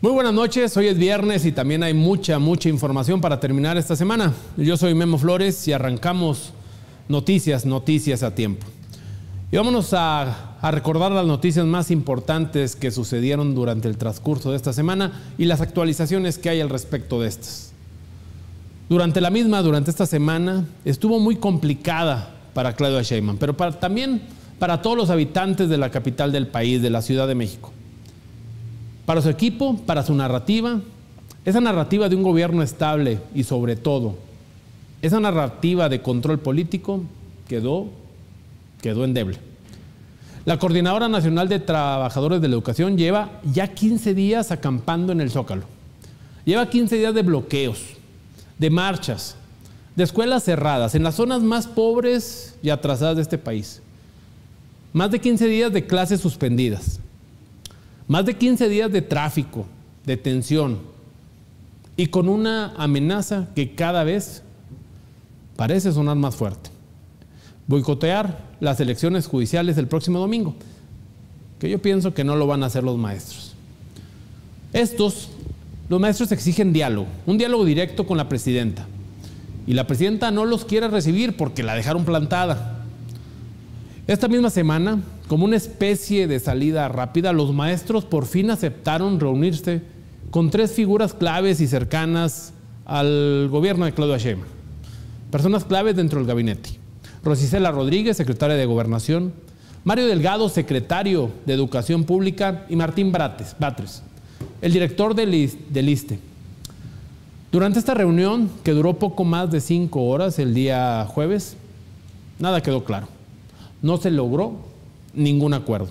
Muy buenas noches, hoy es viernes y también hay mucha información para terminar esta semana. Yo soy Memo Flores y arrancamos noticias a tiempo. Y vámonos a recordar las noticias más importantes que sucedieron durante el transcurso de esta semana y las actualizaciones que hay al respecto de estas. Durante esta semana estuvo muy complicada para Claudia Sheinbaum, pero también para todos los habitantes de la capital del país, de la Ciudad de México. Para su equipo, para su narrativa, esa narrativa de un gobierno estable y sobre todo, esa narrativa de control político quedó endeble. La Coordinadora Nacional de Trabajadores de la Educación lleva ya 15 días acampando en el Zócalo. Lleva 15 días de bloqueos, de marchas, de escuelas cerradas, en las zonas más pobres y atrasadas de este país. Más de 15 días de clases suspendidas. Más de 15 días de tráfico, de tensión y con una amenaza que cada vez parece sonar más fuerte. Boicotear las elecciones judiciales el próximo domingo, que yo pienso que no lo van a hacer los maestros. Los maestros exigen diálogo, un diálogo directo con la presidenta. Y la presidenta no los quiere recibir porque la dejaron plantada. Esta misma semana, como una especie de salida rápida, los maestros por fin aceptaron reunirse con 3 figuras claves y cercanas al gobierno de Claudia Sheinbaum. Personas claves dentro del gabinete. Rosicela Rodríguez, secretaria de Gobernación, Mario Delgado, secretario de Educación Pública, y Martín Batres, el director del ISSSTE. Durante esta reunión, que duró poco más de 5 horas el día jueves, nada quedó claro. No se logró ningún acuerdo.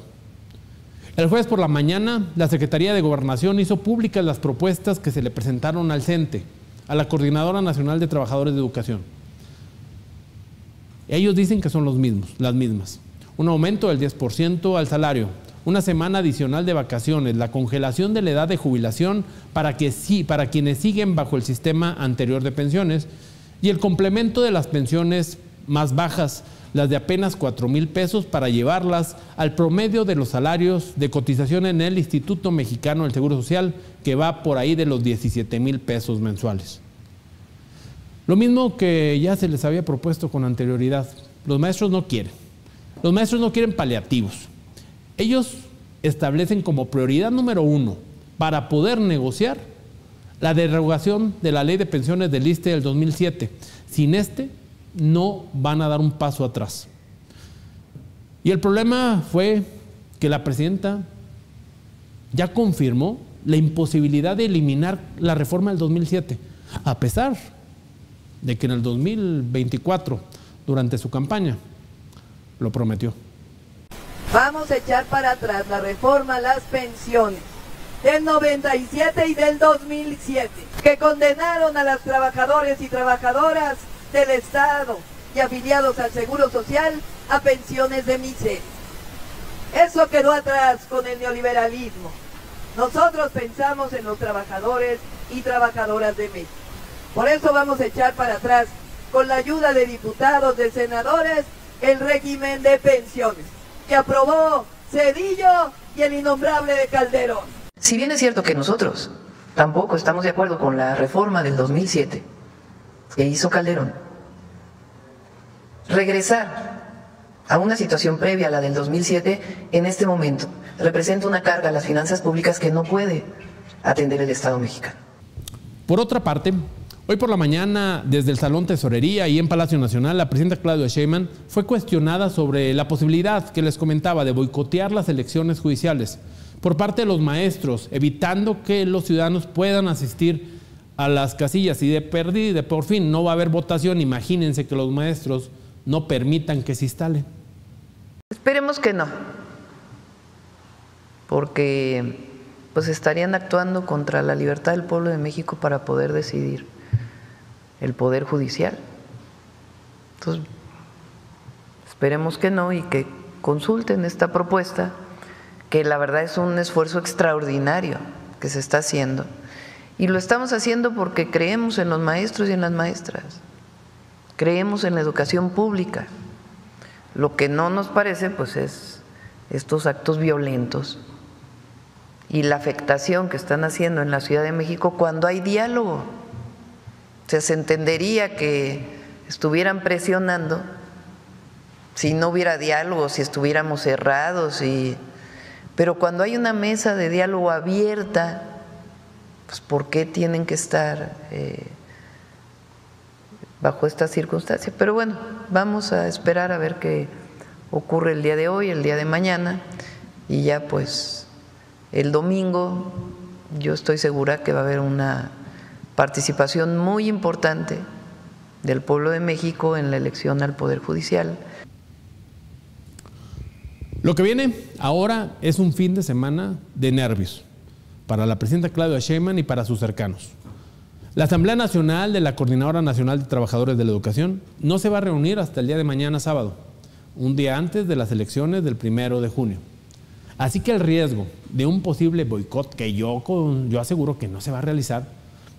El jueves por la mañana, la Secretaría de Gobernación hizo públicas las propuestas que se le presentaron al CENTE, a la Coordinadora Nacional de Trabajadores de Educación. Ellos dicen que son las mismas. Un aumento del 10% al salario, una semana adicional de vacaciones, la congelación de la edad de jubilación para quienes siguen bajo el sistema anterior de pensiones y el complemento de las pensiones más bajas, las de apenas 4,000 pesos, para llevarlas al promedio de los salarios de cotización en el Instituto Mexicano del Seguro Social, que va por ahí de los 17,000 pesos mensuales. Lo mismo que ya se les había propuesto con anterioridad. Los maestros no quieren. Los maestros no quieren paliativos. Ellos establecen como prioridad número 1 para poder negociar la derogación de la ley de pensiones del ISSSTE del 2007. Sin no van a dar un paso atrás. Y el problema fue que la presidenta ya confirmó la imposibilidad de eliminar la reforma del 2007, a pesar de que en el 2024, durante su campaña, lo prometió. Vamos a echar para atrás la reforma a las pensiones del 97 y del 2007, que condenaron a las trabajadores y trabajadoras del Estado y afiliados al Seguro Social a pensiones de miseria. Eso quedó atrás con el neoliberalismo. Nosotros pensamos en los trabajadores y trabajadoras de México. Por eso vamos a echar para atrás, con la ayuda de diputados, de senadores, el régimen de pensiones que aprobó Zedillo y el innombrable de Calderón. Si bien es cierto que nosotros tampoco estamos de acuerdo con la reforma del 2007 que hizo Calderón, regresar a una situación previa a la del 2007 en este momento representa una carga a las finanzas públicas que no puede atender el Estado mexicano. Por otra parte, hoy por la mañana, desde el Salón Tesorería y en Palacio Nacional, la presidenta Claudia Sheinbaum fue cuestionada sobre la posibilidad que les comentaba de boicotear las elecciones judiciales por parte de los maestros, evitando que los ciudadanos puedan asistir a las casillas, y por fin no va a haber votación. Imagínense que los maestros no permitan que se instalen. Esperemos que no, porque pues estarían actuando contra la libertad del pueblo de México para poder decidir el Poder Judicial. Entonces, esperemos que no y que consulten esta propuesta, que la verdad es un esfuerzo extraordinario que se está haciendo. Y lo estamos haciendo porque creemos en los maestros y en las maestras, creemos en la educación pública. Lo que no nos parece pues es estos actos violentos y la afectación que están haciendo en la Ciudad de México cuando hay diálogo. O sea, se entendería que estuvieran presionando si no hubiera diálogo, si estuviéramos cerrados, pero cuando hay una mesa de diálogo abierta, pues ¿por qué tienen que estar bajo estas circunstancias? Pero bueno, vamos a esperar a ver qué ocurre el día de hoy, el día de mañana, y ya pues el domingo yo estoy segura que va a haber una participación muy importante del pueblo de México en la elección al Poder Judicial. Lo que viene ahora es un fin de semana de nervios para la presidenta Claudia Sheinbaum y para sus cercanos. La Asamblea Nacional de la Coordinadora Nacional de Trabajadores de la Educación no se va a reunir hasta el día de mañana sábado, un día antes de las elecciones del 1 de junio. Así que el riesgo de un posible boicot, que yo aseguro que no se va a realizar,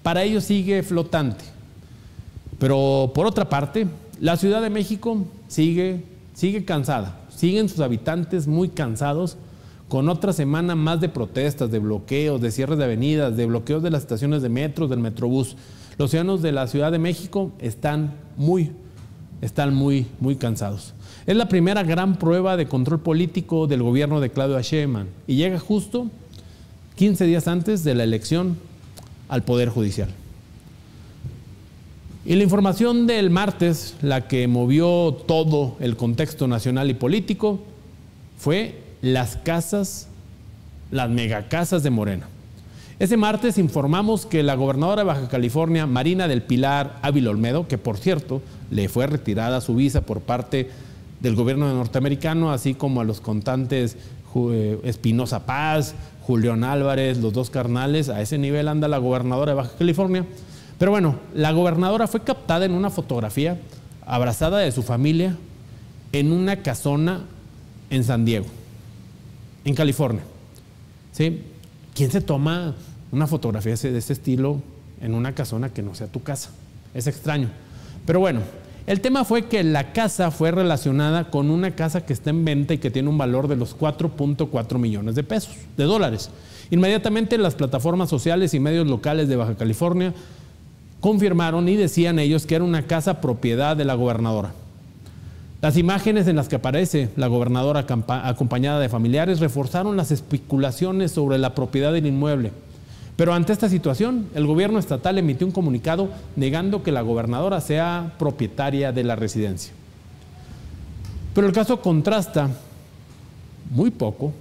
para ellos sigue flotante. Pero por otra parte, la Ciudad de México sigue cansada. Siguen sus habitantes muy cansados con otra semana más de protestas, de bloqueos, de cierres de avenidas, de bloqueos de las estaciones de metro, del Metrobús. Los ciudadanos de la Ciudad de México están muy cansados. Es la primera gran prueba de control político del gobierno de Claudia Sheinbaum y llega justo 15 días antes de la elección al Poder Judicial. Y la información del martes, la que movió todo el contexto nacional y político, fue las megacasas de Morena. Ese martes informamos que la gobernadora de Baja California, Marina del Pilar Ávila Olmedo, que por cierto le fue retirada su visa por parte del gobierno norteamericano, así como a los cantantes Espinosa Paz, Julián Álvarez, los dos carnales, a ese nivel anda la gobernadora de Baja California. Pero bueno, la gobernadora fue captada en una fotografía abrazada de su familia en una casona en San Diego, en California. ¿Sí? ¿Quién se toma una fotografía de ese estilo en una casona que no sea tu casa? Es extraño. Pero bueno, el tema fue que la casa fue relacionada con una casa que está en venta y que tiene un valor de los 4.4 millones de dólares. Inmediatamente las plataformas sociales y medios locales de Baja California confirmaron y decían ellos que era una casa propiedad de la gobernadora. Las imágenes en las que aparece la gobernadora acompañada de familiares reforzaron las especulaciones sobre la propiedad del inmueble. Pero ante esta situación, el gobierno estatal emitió un comunicado negando que la gobernadora sea propietaria de la residencia. Pero el caso contrasta muy poco,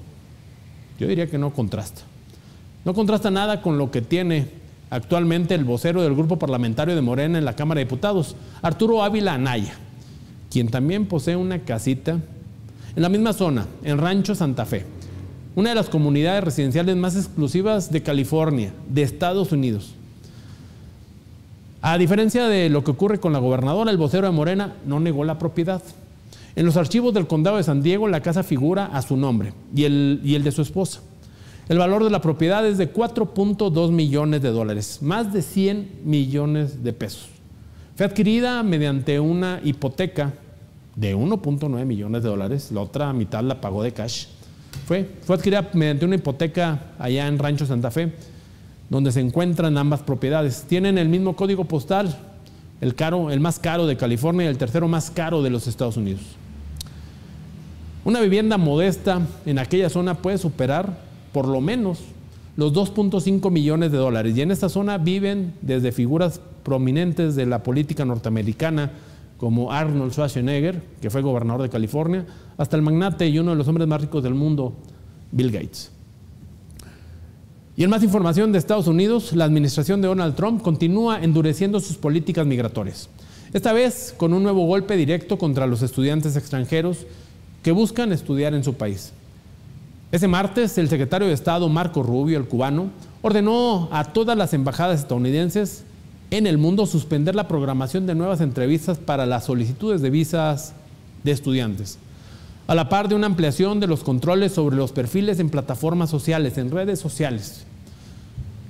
yo diría que no contrasta. No contrasta nada con lo que tiene actualmente el vocero del grupo parlamentario de Morena en la Cámara de Diputados, Arturo Ávila Anaya, quien también posee una casita en la misma zona, en Rancho Santa Fe, una de las comunidades residenciales más exclusivas de California, de Estados Unidos. A diferencia de lo que ocurre con la gobernadora, el vocero de Morena no negó la propiedad. En los archivos del condado de San Diego, la casa figura a su nombre y el de su esposa. El valor de la propiedad es de 4.2 millones de dólares, más de 100 millones de pesos. Fue adquirida mediante una hipoteca de 1.9 millones de dólares, la otra mitad la pagó de cash. Fue adquirida mediante una hipoteca allá en Rancho Santa Fe, donde se encuentran ambas propiedades. Tienen el mismo código postal, el más caro de California y el tercero más caro de los Estados Unidos. Una vivienda modesta en aquella zona puede superar por lo menos los 2.5 millones de dólares. Y en esta zona viven desde figuras prominentes de la política norteamericana como Arnold Schwarzenegger, que fue gobernador de California, hasta el magnate y uno de los hombres más ricos del mundo, Bill Gates. Y en más información de Estados Unidos, la administración de Donald Trump continúa endureciendo sus políticas migratorias. Esta vez con un nuevo golpe directo contra los estudiantes extranjeros que buscan estudiar en su país. Ese martes, el secretario de Estado, Marco Rubio, el cubano, ordenó a todas las embajadas estadounidenses en el mundo suspender la programación de nuevas entrevistas para las solicitudes de visas de estudiantes, a la par de una ampliación de los controles sobre los perfiles en plataformas sociales, en redes sociales.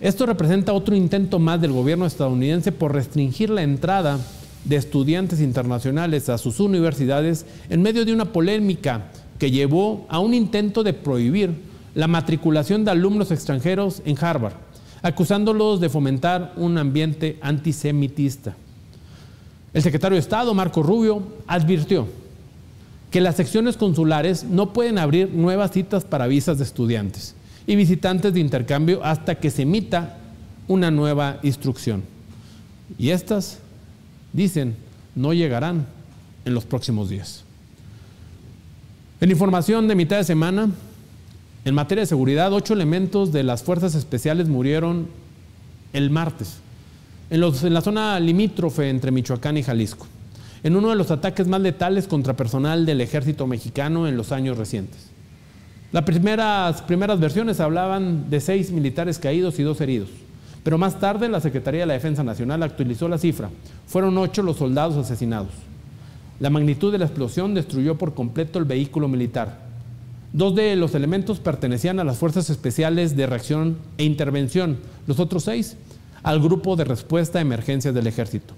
Esto representa otro intento más del gobierno estadounidense por restringir la entrada de estudiantes internacionales a sus universidades en medio de una polémica que llevó a un intento de prohibir la matriculación de alumnos extranjeros en Harvard, acusándolos de fomentar un ambiente antisemitista. El secretario de Estado, Marco Rubio, advirtió que las secciones consulares no pueden abrir nuevas citas para visas de estudiantes y visitantes de intercambio hasta que se emita una nueva instrucción. Y estas, dicen, no llegarán en los próximos días. En información de mitad de semana, en materia de seguridad, 8 elementos de las fuerzas especiales murieron el martes en la zona limítrofe entre Michoacán y Jalisco, en uno de los ataques más letales contra personal del ejército mexicano en los años recientes. Las primeras versiones hablaban de 6 militares caídos y 2 heridos, pero más tarde la Secretaría de la Defensa Nacional actualizó la cifra. Fueron 8 los soldados asesinados. La magnitud de la explosión destruyó por completo el vehículo militar. 2 de los elementos pertenecían a las Fuerzas Especiales de Reacción e Intervención, los otros 6 al Grupo de Respuesta a Emergencias del Ejército.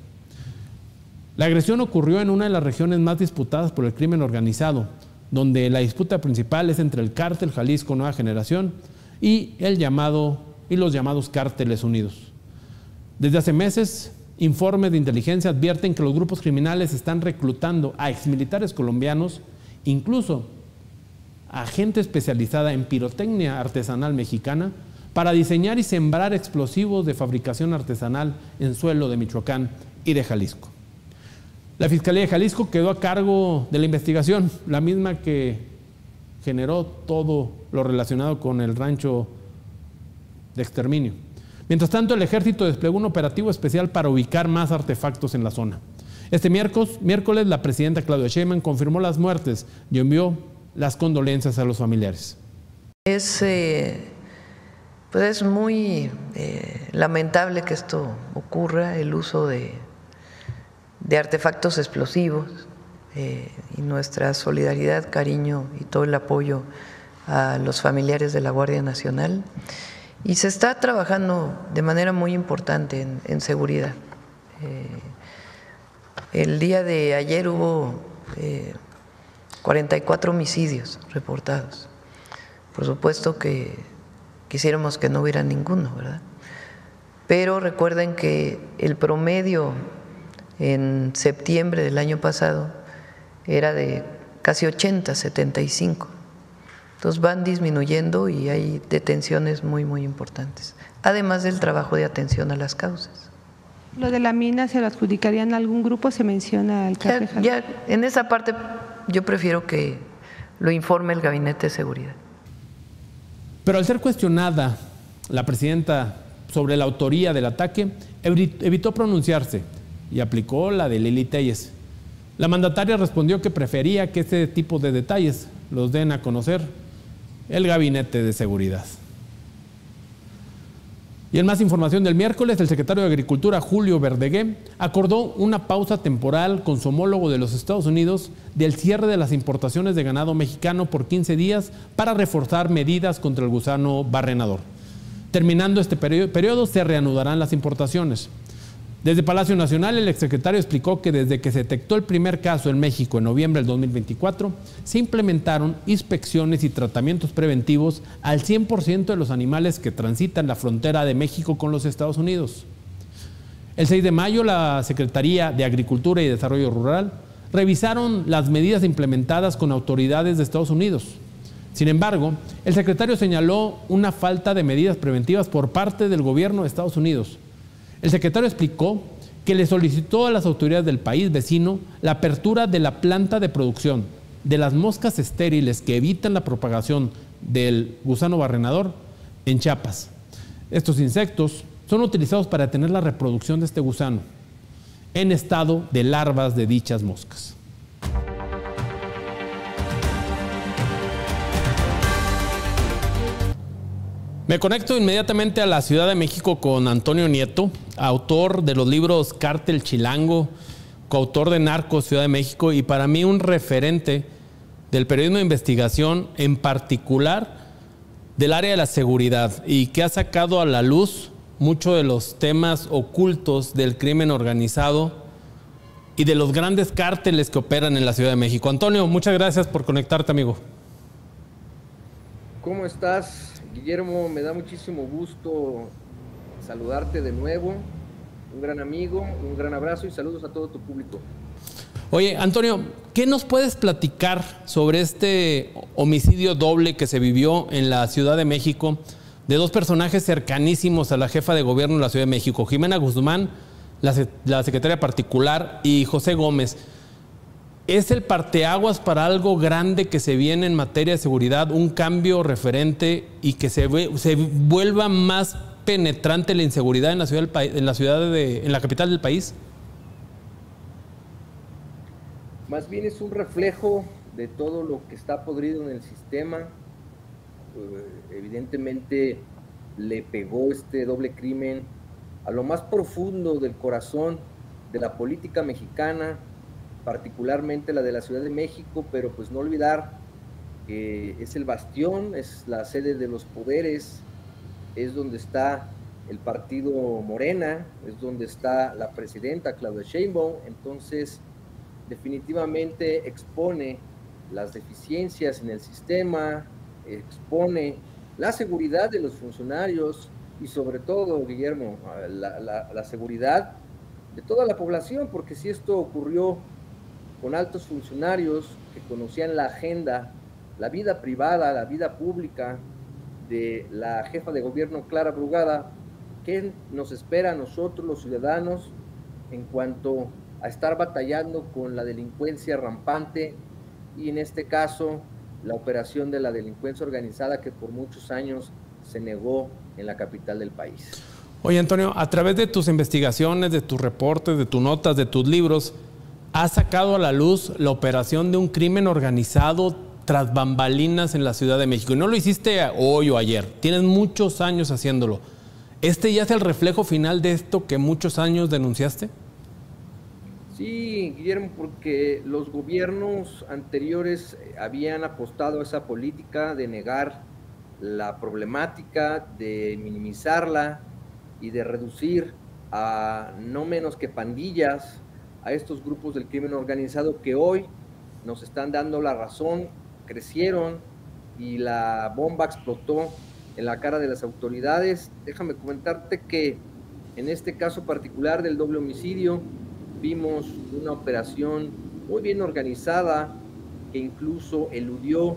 La agresión ocurrió en una de las regiones más disputadas por el crimen organizado, donde la disputa principal es entre el Cártel Jalisco Nueva Generación y los llamados Cárteles Unidos. Desde hace meses, informes de inteligencia advierten que los grupos criminales están reclutando a exmilitares colombianos, incluso a gente especializada en pirotecnia artesanal mexicana, para diseñar y sembrar explosivos de fabricación artesanal en suelo de Michoacán y de Jalisco. La Fiscalía de Jalisco quedó a cargo de la investigación, la misma que generó todo lo relacionado con el rancho de exterminio. Mientras tanto, el ejército desplegó un operativo especial para ubicar más artefactos en la zona. Este miércoles, la presidenta Claudia Sheinbaum confirmó las muertes y envió las condolencias a los familiares. Es muy lamentable que esto ocurra, el uso de artefactos explosivos, y nuestra solidaridad, cariño y todo el apoyo a los familiares de la Guardia Nacional. Y se está trabajando de manera muy importante en seguridad. El día de ayer hubo 44 homicidios reportados. Por supuesto que quisiéramos que no hubiera ninguno, ¿verdad? Pero recuerden que el promedio en septiembre del año pasado era de casi 80, 75. Entonces van disminuyendo y hay detenciones muy, muy importantes, además del trabajo de atención a las causas. ¿Lo de la mina se lo adjudicarían a algún grupo? ¿Se menciona al Cártel? Ya en esa parte yo prefiero que lo informe el Gabinete de Seguridad. Pero al ser cuestionada la presidenta sobre la autoría del ataque, evitó pronunciarse y aplicó la de Lili Téllez. La mandataria respondió que prefería que este tipo de detalles los den a conocer el Gabinete de Seguridad. Y en más información del miércoles, el secretario de Agricultura, Julio Verdegué, acordó una pausa temporal con su homólogo de los Estados Unidos del cierre de las importaciones de ganado mexicano por 15 días para reforzar medidas contra el gusano barrenador. Terminando este periodo, se reanudarán las importaciones. Desde Palacio Nacional, el exsecretario explicó que desde que se detectó el primer caso en México en noviembre del 2024, se implementaron inspecciones y tratamientos preventivos al 100% de los animales que transitan la frontera de México con los Estados Unidos. El 6 de mayo, la Secretaría de Agricultura y Desarrollo Rural revisaron las medidas implementadas con autoridades de Estados Unidos. Sin embargo, el secretario señaló una falta de medidas preventivas por parte del gobierno de Estados Unidos. El secretario explicó que le solicitó a las autoridades del país vecino la apertura de la planta de producción de las moscas estériles que evitan la propagación del gusano barrenador en Chiapas. Estos insectos son utilizados para detener la reproducción de este gusano en estado de larvas de dichas moscas. Me conecto inmediatamente a la Ciudad de México con Antonio Nieto, autor de los libros Cártel Chilango, coautor de Narcos Ciudad de México y para mí un referente del periodismo de investigación, en particular del área de la seguridad, y que ha sacado a la luz muchos de los temas ocultos del crimen organizado y de los grandes cárteles que operan en la Ciudad de México. Antonio, muchas gracias por conectarte, amigo. ¿Cómo estás, Guillermo? Me da muchísimo gusto saludarte de nuevo. Un gran amigo, un gran abrazo y saludos a todo tu público. Oye, Antonio, ¿qué nos puedes platicar sobre este homicidio doble que se vivió en la Ciudad de México de dos personajes cercanísimos a la jefa de gobierno de la Ciudad de México, Jimena Guzmán, la secretaria particular, y José Gómez? ¿Es el parteaguas para algo grande que se viene en materia de seguridad, un cambio referente y que se vuelva más penetrante la inseguridad en la capital del país? Más bien es un reflejo de todo lo que está podrido en el sistema. Evidentemente le pegó este doble crimen a lo más profundo del corazón de la política mexicana, particularmente la de la Ciudad de México, pero pues no olvidar que es el bastión, es la sede de los poderes, es donde está el partido Morena, es donde está la presidenta Claudia Sheinbaum. Entonces definitivamente expone las deficiencias en el sistema, expone la seguridad de los funcionarios y sobre todo, Guillermo, la seguridad de toda la población, porque si esto ocurrió con altos funcionarios que conocían la agenda, la vida privada, la vida pública de la jefa de gobierno Clara Brugada, ¿qué nos espera a nosotros los ciudadanos en cuanto a estar batallando con la delincuencia rampante y en este caso la operación de la delincuencia organizada que por muchos años se negó en la capital del país? Oye, Antonio, a través de tus investigaciones, de tus reportes, de tus notas, de tus libros, has sacado a la luz la operación de un crimen organizado tras bambalinas en la Ciudad de México. Y no lo hiciste hoy o ayer, tienes muchos años haciéndolo. ¿Este ya es el reflejo final de esto que muchos años denunciaste? Sí, Guillermo, porque los gobiernos anteriores habían apostado a esa política de negar la problemática, de minimizarla y de reducir a no menos que pandillas a estos grupos del crimen organizado que hoy nos están dando la razón, crecieron y la bomba explotó en la cara de las autoridades. Déjame comentarte que en este caso particular del doble homicidio vimos una operación muy bien organizada que incluso eludió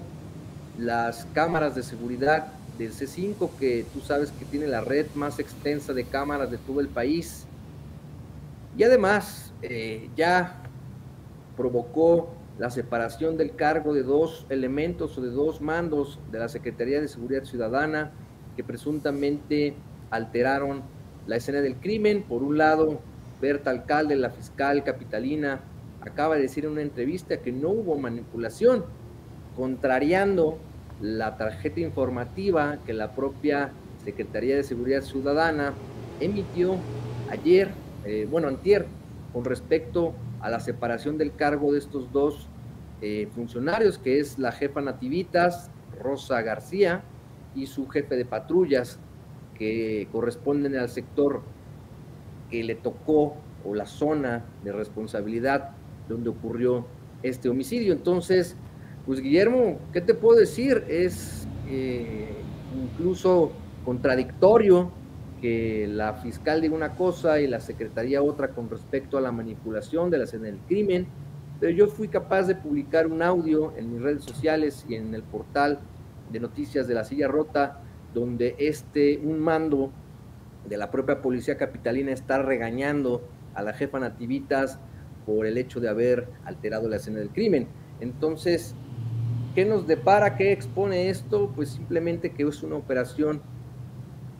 las cámaras de seguridad del C5, que tú sabes que tiene la red más extensa de cámaras de todo el país. Y además ya provocó la separación del cargo de dos elementos o de dos mandos de la Secretaría de Seguridad Ciudadana que presuntamente alteraron la escena del crimen. Por un lado, Berta Alcalde, la fiscal capitalina, acaba de decir en una entrevista que no hubo manipulación, contrariando la tarjeta informativa que la propia Secretaría de Seguridad Ciudadana emitió ayer, antier, con respecto a la separación del cargo de estos dos funcionarios, que es la jefa Nativitas, Rosa García, y su jefe de patrullas, que corresponden al sector que le tocó o la zona de responsabilidad donde ocurrió este homicidio. Entonces, pues Guillermo, ¿qué te puedo decir? Es incluso contradictorio que la fiscal diga una cosa y la secretaría otra con respecto a la manipulación de la escena del crimen, pero yo fui capaz de publicar un audio en mis redes sociales y en el portal de noticias de La Silla Rota, donde un mando de la propia policía capitalina está regañando a la jefa Nativitas por el hecho de haber alterado la escena del crimen. Entonces, ¿qué nos depara? ¿Qué expone esto? Pues simplemente que es una operación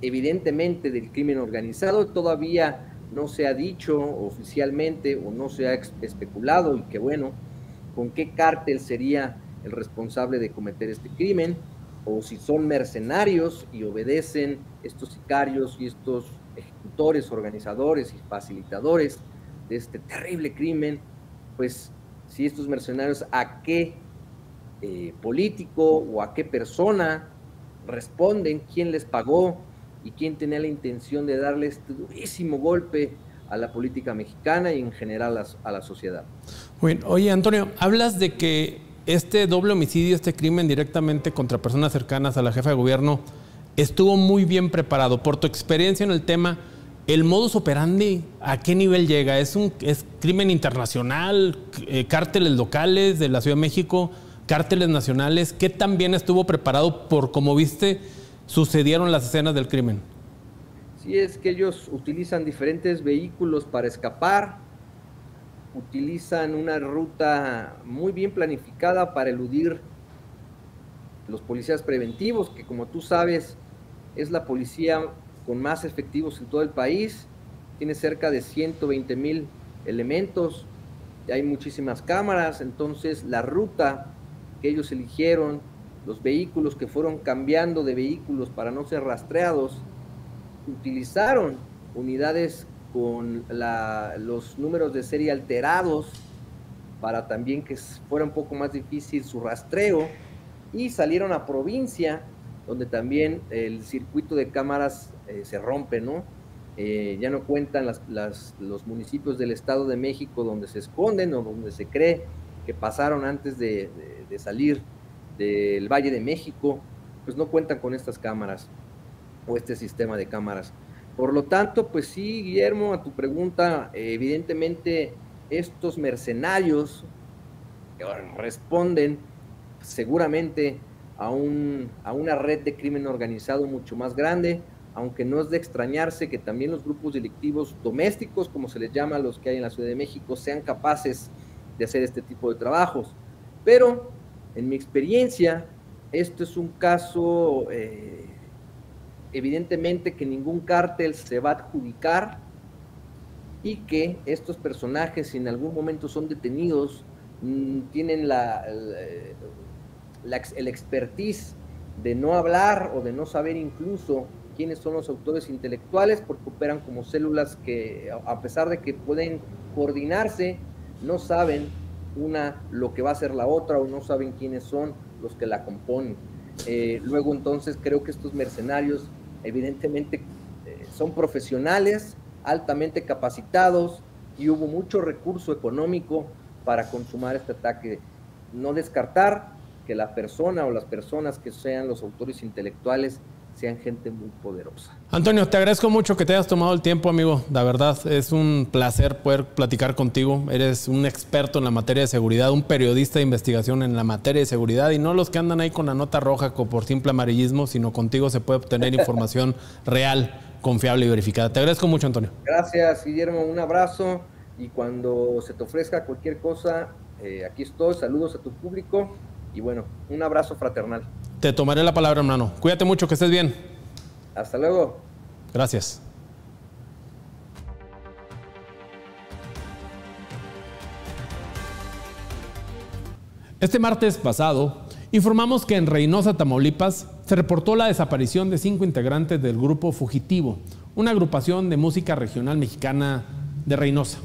evidentemente del crimen organizado. Todavía no se ha dicho oficialmente o no se ha especulado, y que bueno, con qué cártel sería el responsable de cometer este crimen, o si son mercenarios y obedecen estos sicarios y estos ejecutores, organizadores y facilitadores de este terrible crimen. Pues si estos mercenarios, a qué político o a qué persona responden, quién les pagó y quién tenía la intención de darle este durísimo golpe a la política mexicana y en general a la sociedad. Bueno, oye, Antonio, hablas de que este doble homicidio, este crimen directamente contra personas cercanas a la jefa de gobierno, estuvo muy bien preparado. Por tu experiencia en el tema, ¿el modus operandi a qué nivel llega? ¿Es crimen internacional, cárteles locales de la Ciudad de México, cárteles nacionales? ¿Qué tan bien estuvo preparado por, como viste, sucedieron las escenas del crimen? Sí, es que ellos utilizan diferentes vehículos para escapar, utilizan una ruta muy bien planificada para eludir los policías preventivos, que como tú sabes es la policía con más efectivos en todo el país, tiene cerca de 120,000 elementos, hay muchísimas cámaras. Entonces la ruta que ellos eligieron, los vehículos que fueron cambiando de vehículos para no ser rastreados, utilizaron unidades con los números de serie alterados para también que fuera un poco más difícil su rastreo, y salieron a provincia, donde también el circuito de cámaras se rompe, ¿no? Ya no cuentan los municipios del Estado de México donde se esconden o donde se cree que pasaron antes de salir del Valle de México, pues no cuentan con estas cámaras o este sistema de cámaras. Por lo tanto, pues sí, Guillermo, a tu pregunta, evidentemente estos mercenarios responden seguramente a una red de crimen organizado mucho más grande, aunque no es de extrañarse que también los grupos delictivos domésticos, como se les llama a los que hay en la Ciudad de México, sean capaces de hacer este tipo de trabajos. Pero, en mi experiencia, esto es un caso evidentemente que ningún cártel se va a adjudicar, y que estos personajes, si en algún momento son detenidos, tienen el expertise de no hablar o de no saber incluso quiénes son los autores intelectuales, porque operan como células que, a pesar de que pueden coordinarse, no saben lo que va a hacer la otra, o no saben quiénes son los que la componen. Luego, entonces, creo que estos mercenarios evidentemente son profesionales, altamente capacitados, y hubo mucho recurso económico para consumar este ataque. No descartar que la persona o las personas que sean los autores intelectuales sean gente muy poderosa. Antonio, te agradezco mucho que te hayas tomado el tiempo, amigo. La verdad, es un placer poder platicar contigo. Eres un experto en la materia de seguridad, un periodista de investigación en la materia de seguridad, y no los que andan ahí con la nota roja por simple amarillismo, sino contigo se puede obtener información real, confiable y verificada. Te agradezco mucho, Antonio. Gracias, Guillermo. Un abrazo, y cuando se te ofrezca cualquier cosa, aquí estoy. Saludos a tu público y bueno, un abrazo fraternal. Te tomaré la palabra, hermano. Cuídate mucho, que estés bien. Hasta luego. Gracias. Este martes pasado, informamos que en Reynosa, Tamaulipas, se reportó la desaparición de 5 integrantes del grupo Fugitivo, una agrupación de música regional mexicana de Reynosa.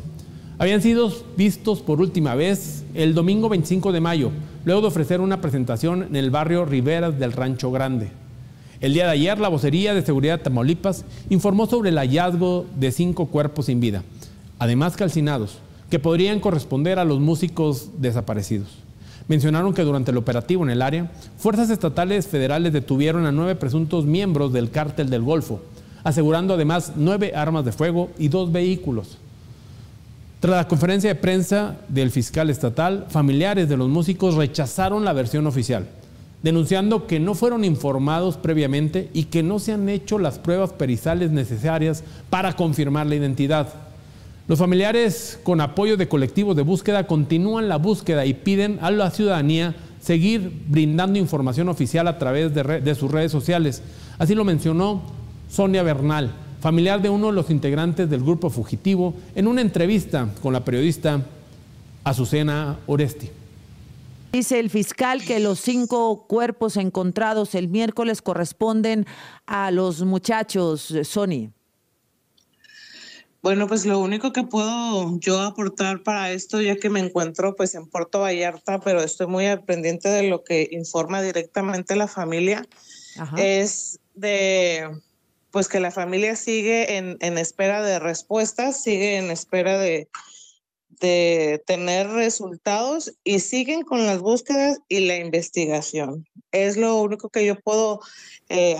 Habían sido vistos por última vez el domingo 25 de mayo, luego de ofrecer una presentación en el barrio Riberas del Rancho Grande. El día de ayer, la Vocería de Seguridad de Tamaulipas informó sobre el hallazgo de 5 cuerpos sin vida, además calcinados, que podrían corresponder a los músicos desaparecidos. Mencionaron que durante el operativo en el área, fuerzas estatales federales detuvieron a 9 presuntos miembros del Cártel del Golfo, asegurando además 9 armas de fuego y 2 vehículos. Tras la conferencia de prensa del fiscal estatal, familiares de los músicos rechazaron la versión oficial, denunciando que no fueron informados previamente y que no se han hecho las pruebas periciales necesarias para confirmar la identidad. Los familiares, con apoyo de colectivos de búsqueda, continúan la búsqueda y piden a la ciudadanía seguir brindando información oficial a través de sus redes sociales. Así lo mencionó Sonia Bernal, familiar de uno de los integrantes del grupo Fugitivo, en una entrevista con la periodista Azucena Oresti. Dice el fiscal que los 5 cuerpos encontrados el miércoles corresponden a los muchachos, Sony. Bueno, pues lo único que puedo yo aportar para esto, ya que me encuentro pues en Puerto Vallarta, pero estoy muy al pendiente de lo que informa directamente la familia, es de pues que la familia sigue en espera de respuestas, sigue en espera de de tener resultados y siguen con las búsquedas y la investigación. Es lo único que yo puedo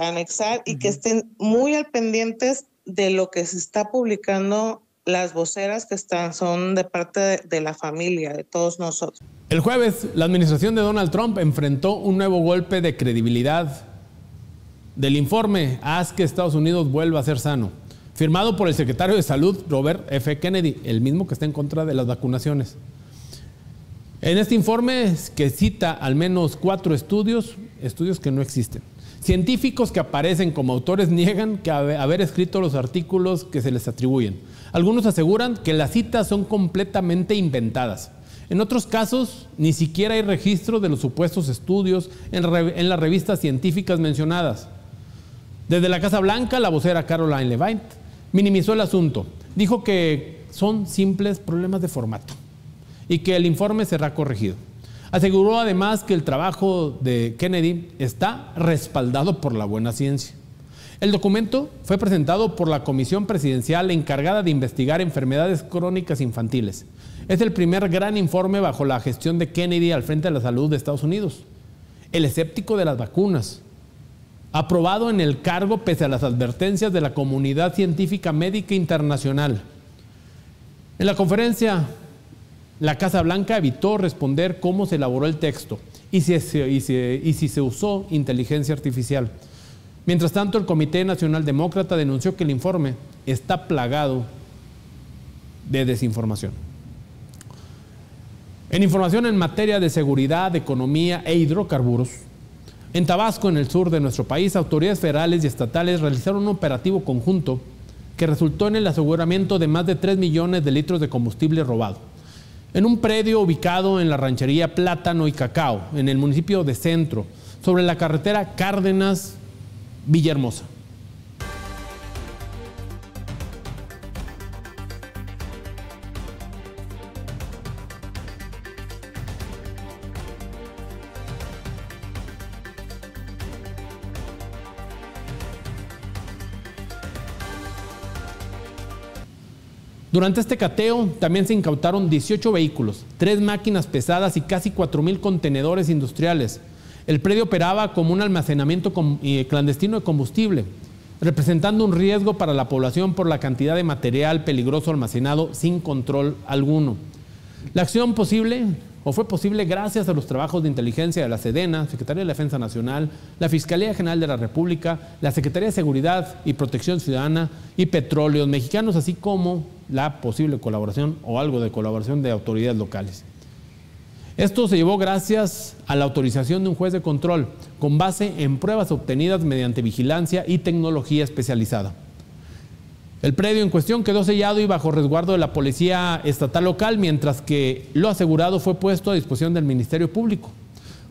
anexar y que estén muy al pendientes de lo que se está publicando. Las voceras que son de parte de la familia, de todos nosotros. El jueves, la administración de Donald Trump enfrentó un nuevo golpe de credibilidad del informe Haz que Estados Unidos vuelva a ser sano, firmado por el secretario de Salud, Robert F. Kennedy, el mismo que está en contra de las vacunaciones. En este informe, que cita al menos 4 estudios que no existen. Científicos que aparecen como autores niegan que haber escrito los artículos que se les atribuyen. Algunos aseguran que las citas son completamente inventadas. En otros casos, ni siquiera hay registro de los supuestos estudios en las revistas científicas mencionadas. Desde la Casa Blanca, la vocera Caroline Leavitt minimizó el asunto. Dijo que son simples problemas de formato y que el informe será corregido. Aseguró además que el trabajo de Kennedy está respaldado por la buena ciencia. El documento fue presentado por la Comisión Presidencial encargada de investigar enfermedades crónicas infantiles. Es el primer gran informe bajo la gestión de Kennedy al frente de la salud de Estados Unidos. El escéptico de las vacunas, aprobado en el cargo pese a las advertencias de la comunidad científica médica internacional. En la conferencia, la Casa Blanca evitó responder cómo se elaboró el texto y si se usó inteligencia artificial. Mientras tanto, el Comité Nacional Demócrata denunció que el informe está plagado de desinformación. En información en materia de seguridad, economía e hidrocarburos, en Tabasco, en el sur de nuestro país, autoridades federales y estatales realizaron un operativo conjunto que resultó en el aseguramiento de más de 3 millones de litros de combustible robado en un predio ubicado en la ranchería Plátano y Cacao, en el municipio de Centro, sobre la carretera Cárdenas-Villahermosa. Durante este cateo también se incautaron 18 vehículos, 3 máquinas pesadas y casi 4,000 contenedores industriales. El predio operaba como un almacenamiento clandestino de combustible, representando un riesgo para la población por la cantidad de material peligroso almacenado sin control alguno. La acción fue posible gracias a los trabajos de inteligencia de la Sedena, Secretaría de la Defensa Nacional, la Fiscalía General de la República, la Secretaría de Seguridad y Protección Ciudadana y Petróleos Mexicanos, así como la posible colaboración o algo de colaboración de autoridades locales. Esto se llevó gracias a la autorización de un juez de control con base en pruebas obtenidas mediante vigilancia y tecnología especializada. El predio en cuestión quedó sellado y bajo resguardo de la Policía Estatal local, mientras que lo asegurado fue puesto a disposición del Ministerio Público.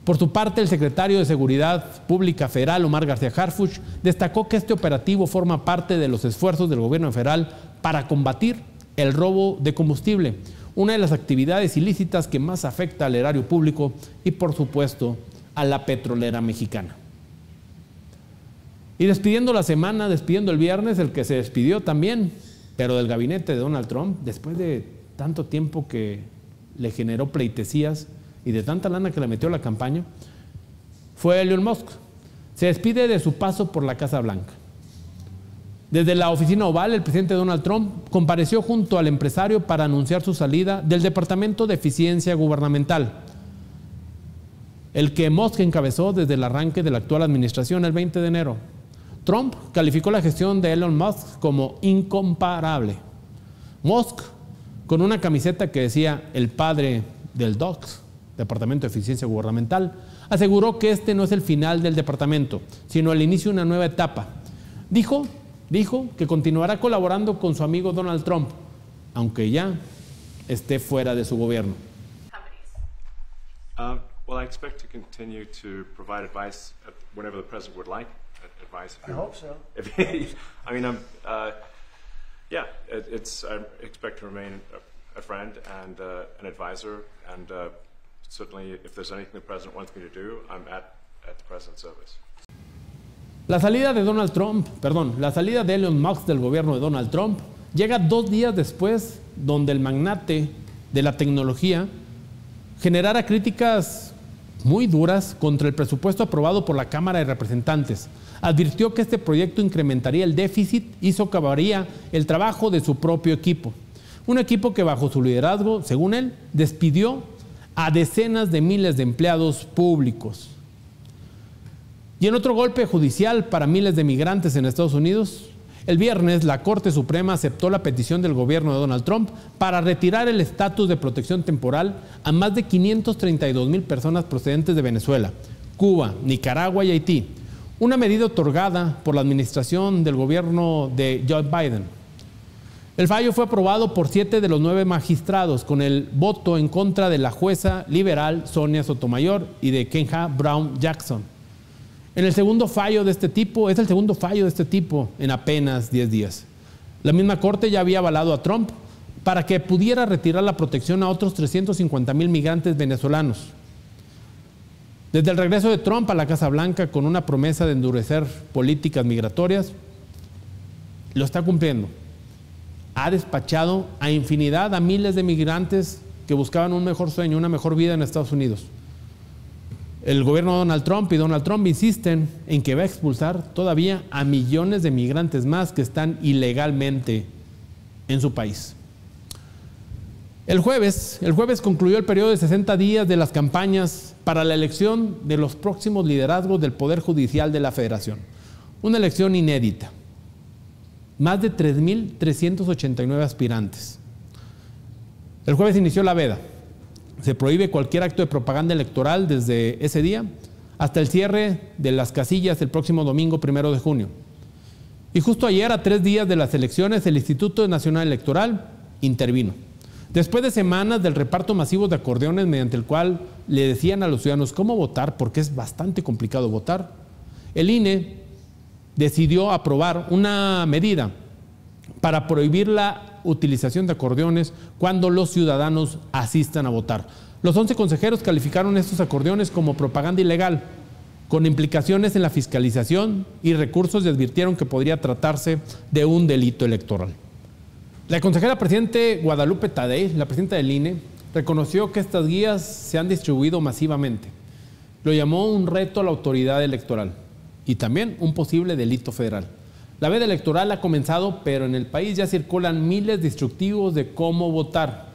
Por su parte, el secretario de Seguridad Pública Federal, Omar García Harfuch, destacó que este operativo forma parte de los esfuerzos del gobierno federal para combatir el robo de combustible, una de las actividades ilícitas que más afecta al erario público y, por supuesto, a la petrolera mexicana. Y despidiendo la semana, despidiendo el viernes, el que se despidió también, pero del gabinete de Donald Trump, después de tanto tiempo que le generó pleitesías y de tanta lana que le metió a la campaña, fue Elon Musk. Se despide de su paso por la Casa Blanca. Desde la oficina oval, el presidente Donald Trump compareció junto al empresario para anunciar su salida del Departamento de Eficiencia Gubernamental, el que Musk encabezó desde el arranque de la actual administración el 20 de enero. Trump calificó la gestión de Elon Musk como incomparable. Musk, con una camiseta que decía el padre del DOGS, Departamento de Eficiencia Gubernamental, aseguró que este no es el final del departamento, sino el inicio de una nueva etapa. Dijo que continuará colaborando con su amigo Donald Trump, aunque ya esté fuera de su gobierno. Well, I expect to continue to provide advice whenever the president would like advice. I hope so. I mean, I expect to remain a friend and an advisor, and certainly if there's anything the president wants me to do, I'm at the president's service. La salida de Elon Musk del gobierno de Donald Trump llega 2 días después, donde el magnate de la tecnología generara críticas muy duras contra el presupuesto aprobado por la Cámara de Representantes. Advirtió que este proyecto incrementaría el déficit y socavaría el trabajo de su propio equipo. Un equipo que bajo su liderazgo, según él, despidió a decenas de miles de empleados públicos. Y en otro golpe judicial para miles de migrantes en Estados Unidos, el viernes la Corte Suprema aceptó la petición del gobierno de Donald Trump para retirar el estatus de protección temporal a más de 532,000 personas procedentes de Venezuela, Cuba, Nicaragua y Haití, una medida otorgada por la administración del gobierno de Joe Biden. El fallo fue aprobado por 7 de los 9 magistrados, con el voto en contra de la jueza liberal Sonia Sotomayor y de Ketanji Brown Jackson. Es el segundo fallo de este tipo en apenas 10 días. La misma Corte ya había avalado a Trump para que pudiera retirar la protección a otros 350,000 migrantes venezolanos. Desde el regreso de Trump a la Casa Blanca con una promesa de endurecer políticas migratorias, lo está cumpliendo. Ha despachado a infinidad, a miles de migrantes que buscaban un mejor sueño, una mejor vida en Estados Unidos. El gobierno de Donald Trump insisten en que va a expulsar todavía a millones de migrantes más que están ilegalmente en su país. El jueves concluyó el periodo de 60 días de las campañas para la elección de los próximos liderazgos del Poder Judicial de la Federación. Una elección inédita. Más de 3,389 aspirantes. El jueves inició la veda. Se prohíbe cualquier acto de propaganda electoral desde ese día hasta el cierre de las casillas el próximo domingo 1 de junio. Y justo ayer, a 3 días de las elecciones, el Instituto Nacional Electoral intervino. Después de semanas del reparto masivo de acordeones mediante el cual le decían a los ciudadanos cómo votar, porque es bastante complicado votar, el INE decidió aprobar una medida para prohibir la utilización de acordeones cuando los ciudadanos asistan a votar. Los 11 consejeros calificaron estos acordeones como propaganda ilegal, con implicaciones en la fiscalización y recursos, y advirtieron que podría tratarse de un delito electoral. La consejera presidente Guadalupe Tadei, la presidenta del INE, reconoció que estas guías se han distribuido masivamente. Lo llamó un reto a la autoridad electoral y también un posible delito federal. La veda electoral ha comenzado, pero en el país ya circulan miles de instructivos de cómo votar.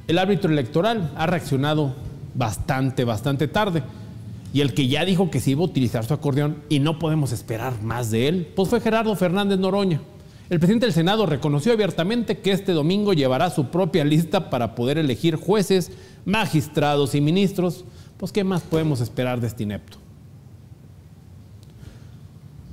El árbitro electoral ha reaccionado bastante tarde. Y el que ya dijo que sí iba a utilizar su acordeón y no podemos esperar más de él, pues fue Gerardo Fernández Noroña. El presidente del Senado reconoció abiertamente que este domingo llevará su propia lista para poder elegir jueces, magistrados y ministros. Pues ¿qué más podemos esperar de este inepto?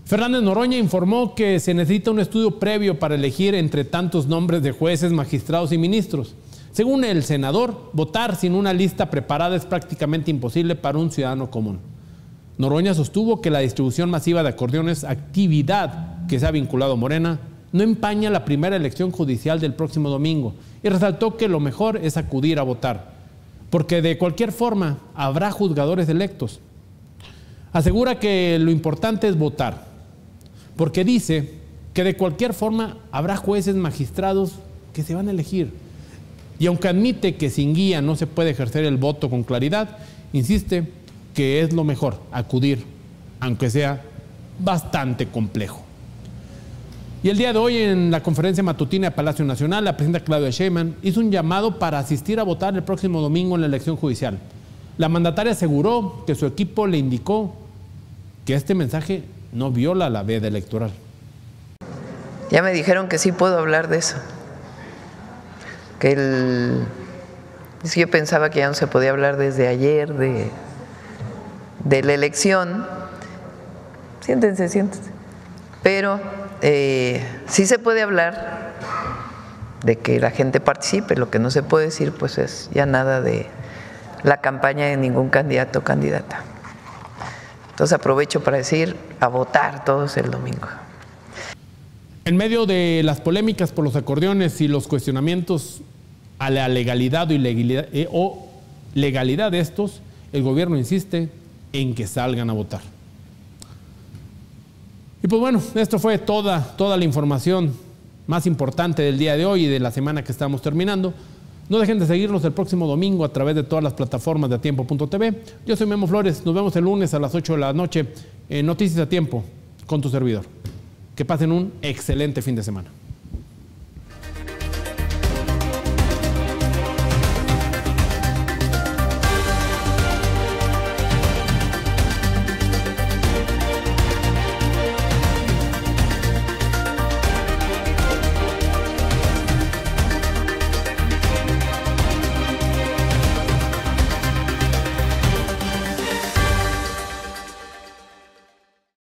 Fernández Noroña informó que se necesita un estudio previo para elegir entre tantos nombres de jueces, magistrados y ministros. Según el senador, votar sin una lista preparada es prácticamente imposible para un ciudadano común. Noroña sostuvo que la distribución masiva de acordeones, actividad que se ha vinculado a Morena, no empaña la primera elección judicial del próximo domingo, y resaltó que lo mejor es acudir a votar, porque de cualquier forma habrá juzgadores electos. Asegura que lo importante es votar, porque dice que de cualquier forma habrá jueces, magistrados que se van a elegir. Y aunque admite que sin guía no se puede ejercer el voto con claridad, insiste que es lo mejor acudir, aunque sea bastante complejo. Y el día de hoy, en la conferencia matutina de Palacio Nacional, la presidenta Claudia Sheinbaum hizo un llamado para asistir a votar el próximo domingo en la elección judicial. La mandataria aseguró que su equipo le indicó que este mensaje no viola la veda electoral. Ya me dijeron que sí puedo hablar de eso. Yo pensaba que ya no se podía hablar desde ayer de la elección. Siéntense. Pero sí se puede hablar de que la gente participe. Lo que no se puede decir pues es ya nada de la campaña de ningún candidato o candidata. Entonces aprovecho para decir a votar todos el domingo. En medio de las polémicas por los acordeones y los cuestionamientos a la legalidad o legalidad de estos, el gobierno insiste en que salgan a votar. Y pues bueno, esto fue toda la información más importante del día de hoy y de la semana que estamos terminando. No dejen de seguirnos el próximo domingo a través de todas las plataformas de atiempo.tv. Yo soy Memo Flores. Nos vemos el lunes a las 8 de la noche en Noticias a Tiempo con tu servidor. Que pasen un excelente fin de semana.